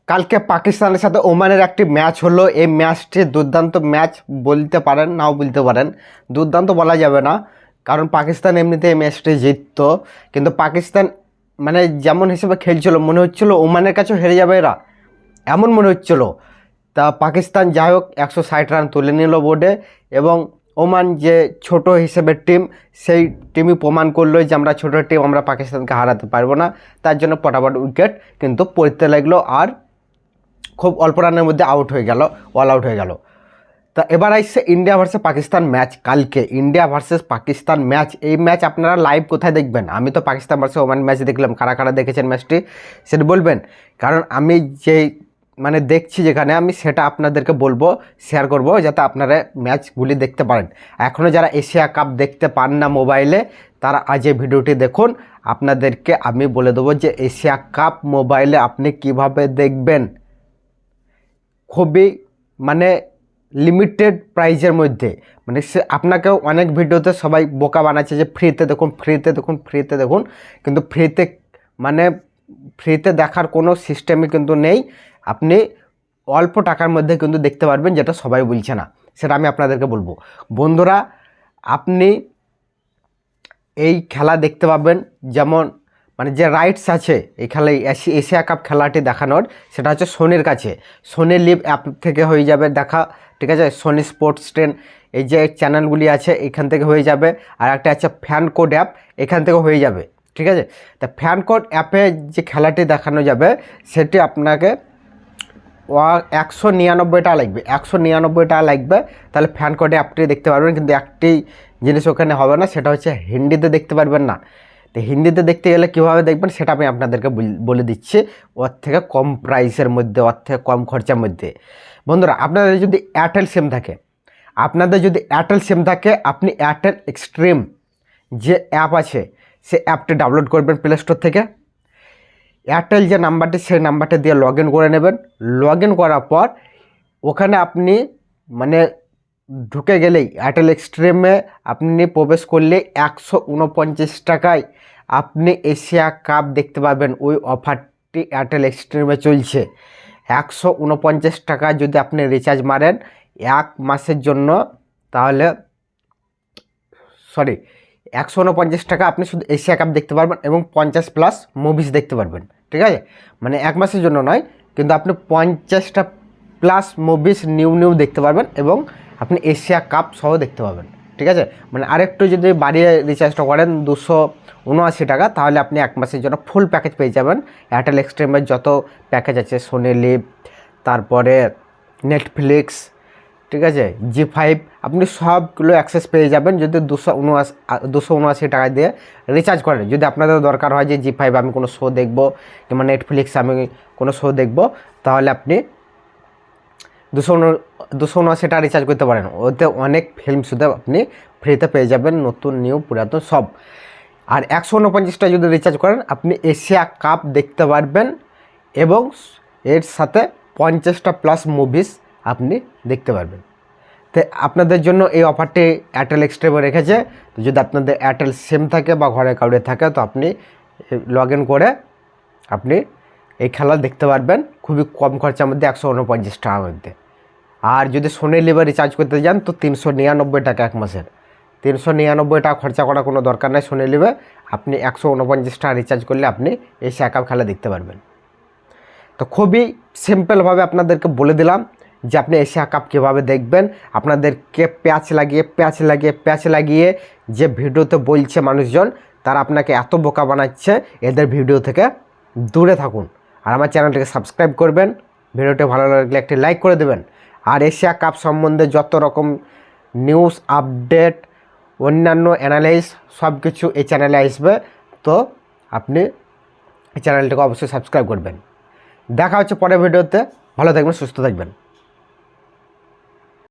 কালকে পাকিস্তানের সাথে ওমানের একটি ম্যাচ হলো। এই ম্যাচটি দুর্দান্ত ম্যাচ বলতে পারেন, নাও বলতে পারেন। দুর্দান্ত বলা যাবে না, কারণ পাকিস্তান এমনিতে এই ম্যাচটি জিততো, কিন্তু পাকিস্তান মানে যেমন হিসেবে খেলছিল মনে হচ্ছিল ওমানের কাছেও হেরে যাবে এরা, এমন মনে হচ্ছিল। তা পাকিস্তান যাই হোক 160 রান তুলে নিল বোর্ডে, এবং ওমান যে ছোট হিসেবে টিম, সেই টিমই প্রমাণ করলো যে আমরা ছোটো টিম, আমরা পাকিস্তানকে হারাতে পারবো না। তার জন্য পটাপট উইকেট কিন্তু পড়তে লাগলো, আর খুব অল্প রানের মধ্যে আউট হয়ে গেল, অল আউট হয়ে গেল। তা এবার আসছে ইন্ডিয়া ভার্সেস পাকিস্তান ম্যাচ। কালকে ইন্ডিয়া ভার্সেস পাকিস্তান ম্যাচ, এই ম্যাচ আপনারা লাইভ কোথায় দেখবেন? আমি তো পাকিস্তান ভার্সেস ওমান ম্যাচ দেখলাম, কারা কারা দেখেছেন ম্যাচটি সেটা বলবেন, কারণ আমি যে মানে দেখছি যেখানে, আমি সেটা আপনাদেরকে বলবো, শেয়ার করব, যাতে আপনারা ম্যাচগুলি দেখতে পারেন। এখনও যারা এশিয়া কাপ দেখতে পান না মোবাইলে, তারা আজ এই ভিডিওটি দেখুন। আপনাদেরকে আমি বলে দেবো যে এশিয়া কাপ মোবাইলে আপনি কিভাবে দেখবেন, খুবই মানে লিমিটেড প্রাইজের মধ্যে। মানে সে আপনাকেও অনেক ভিডিওতে সবাই বোকা বানাচ্ছে যে ফ্রিতে দেখুন, ফ্রিতে দেখুন, ফ্রিতে দেখুন, কিন্তু ফ্রিতে মানে ফ্রিতে দেখার কোনো সিস্টেমই কিন্তু নেই। আপনি অল্প টাকার মধ্যে কিন্তু দেখতে পারবেন, যেটা সবাই বলছে না, সেটা আমি আপনাদেরকে বলবো। বন্ধুরা, আপনি এই খেলা দেখতে পাবেন, যেমন মানে যে রাইটস আছে এই খেলায় এশিয়া কাপ খেলাটি দেখানোর, সেটা হচ্ছে সোনির কাছে। সোনি লিভ অ্যাপ থেকে হয়ে যাবে দেখা, ঠিক আছে? সোনি স্পোর্টস 10 এই যে চ্যানেলগুলি আছে এখান থেকে হয়ে যাবে, আর একটা আছে ফ্যান কোড অ্যাপ, এখান থেকে হয়ে যাবে, ঠিক আছে? তা ফ্যান কোড অ্যাপে যে খেলাটি দেখানো যাবে সেটি আপনাকে 199 টাকা লাগবে, 199 টাকা লাগবে। তাহলে ফ্যান কোডে অ্যাপটি দেখতে পারবেন, কিন্তু একটি জিনিস ওখানে হবে না, সেটা হচ্ছে হিন্দিতে দেখতে পারবেন না। তো হিন্দিতে দেখতে গেলে কীভাবে দেখবেন সেটা আমি আপনাদেরকে বলে দিচ্ছি, ওর থেকে কম প্রাইসের মধ্যে, ওর থেকে কম খরচার মধ্যে। বন্ধুরা, আপনাদের যদি এয়ারটেল সিম থাকে, আপনি এয়ারটেল এক্সট্রিম যে অ্যাপ আছে সে অ্যাপটি ডাউনলোড করবেন প্লে স্টোর থেকে। এয়ারটেল যে নাম্বারটি, সেই নাম্বারটা দিয়ে লগ ইন করে নেবেন। লগ ইন করার পর ওখানে আপনি মানে ঢুকে গেলেই এয়ারটেল এক্সট্রিমে আপনি প্রবেশ করলে 149 টাকায় আপনি এশিয়া কাপ দেখতে পাবেন। ওই অফারটি এয়ারটেল এক্সট্রিমে চলছে। 149 টাকা যদি আপনি রিচার্জ মারেন 1 মাসের জন্য, তাহলে 149 টাকা আপনি শুধু এশিয়া কাপ দেখতে পারবেন এবং 50+ মুভিজ দেখতে পারবেন, ঠিক আছে? মানে 1 মাসের জন্য নয়, কিন্তু আপনি 50টা প্লাস মুভিজ নিউ দেখতে পারবেন, এবং আপনি এশিয়া কাপ সহ দেখতে পাবেন, ঠিক আছে? মানে আরেকটু যদি বাড়িয়ে রিচার্জটা করেন 279 টাকা, তাহলে আপনি 1 মাসের জন্য ফুল প্যাকেজ পেয়ে যাবেন। এয়ারটেল এক্সট্রিমের যত প্যাকেজ আছে, সোনি লিভ, তারপরে নেটফ্লিক্স, ঠিক আছে, জি5, আপনি সবগুলো অ্যাক্সেস পেয়ে যাবেন যদি 279 টাকা দিয়ে রিচার্জ করেন। যদি আপনাদের দরকার হয় যে জি5 আমি কোনো শো দেখবো, কিংবা নেটফ্লিক্স আমি কোনো শো দেখবো, তাহলে আপনি 279 টাকা রিচার্জ করতে পারেন। ওতে অনেক ফিল্ম শুধু আপনি ফ্রিতে পেয়ে যাবেন, নতুন নিউ পুরাতন সব। আর 149টা যদি রিচার্জ করেন আপনি এশিয়া কাপ দেখতে পারবেন, এবং এর সাথে 50টা প্লাস মুভিজ আপনি দেখতে পারবেন। তো আপনাদের জন্য এই অফারটি এয়ারটেল এক্সট্রিমে রেখেছে। তো যদি আপনাদের এয়ারটেল সিম থাকে বা ঘরে কাউরে থাকে, তো আপনি লগ ইন করে আপনি এই খেলা দেখতে পারবেন খুবই কম খরচার মধ্যে, 149 টাকার মধ্যে। আর যদি সোনি লিভে রিচার্জ করতে যান তো 399 টাকা 1 মাসের। 399 টাকা খরচা করার কোনো দরকার নেই সোনি লিভে। আপনি 149 টাকা রিচার্জ করলে আপনি এশিয়া কাপ খেলা দেখতে পারবেন। তো খুবই সিম্পলভাবে আপনাদেরকে বলে দিলাম যে আপনি এশিয়া কাপ কীভাবে দেখবেন। আপনাদেরকে প্যাচ লাগিয়ে যে ভিডিওতে বলছে মানুষজন, তারা আপনাকে এত বোকা বানাচ্ছে, এদের ভিডিও থেকে দূরে থাকুন। আর আমার চ্যানেলটিকে সাবস্ক্রাইব করবেন, ভিডিওটি ভালো লাগলে একটি লাইক করে দেবেন। আর এশিয়া কাপ সম্বন্ধে যত রকম নিউজ আপডেট, অন্যান্য অ্যানালাইজ সব কিছু এই চ্যানেলে আসবে। তো আপনি এই চ্যানেলটিকে অবশ্যই সাবস্ক্রাইব করবেন। দেখা হচ্ছে পরের ভিডিওতে। ভালো থাকবেন, সুস্থ থাকবেন।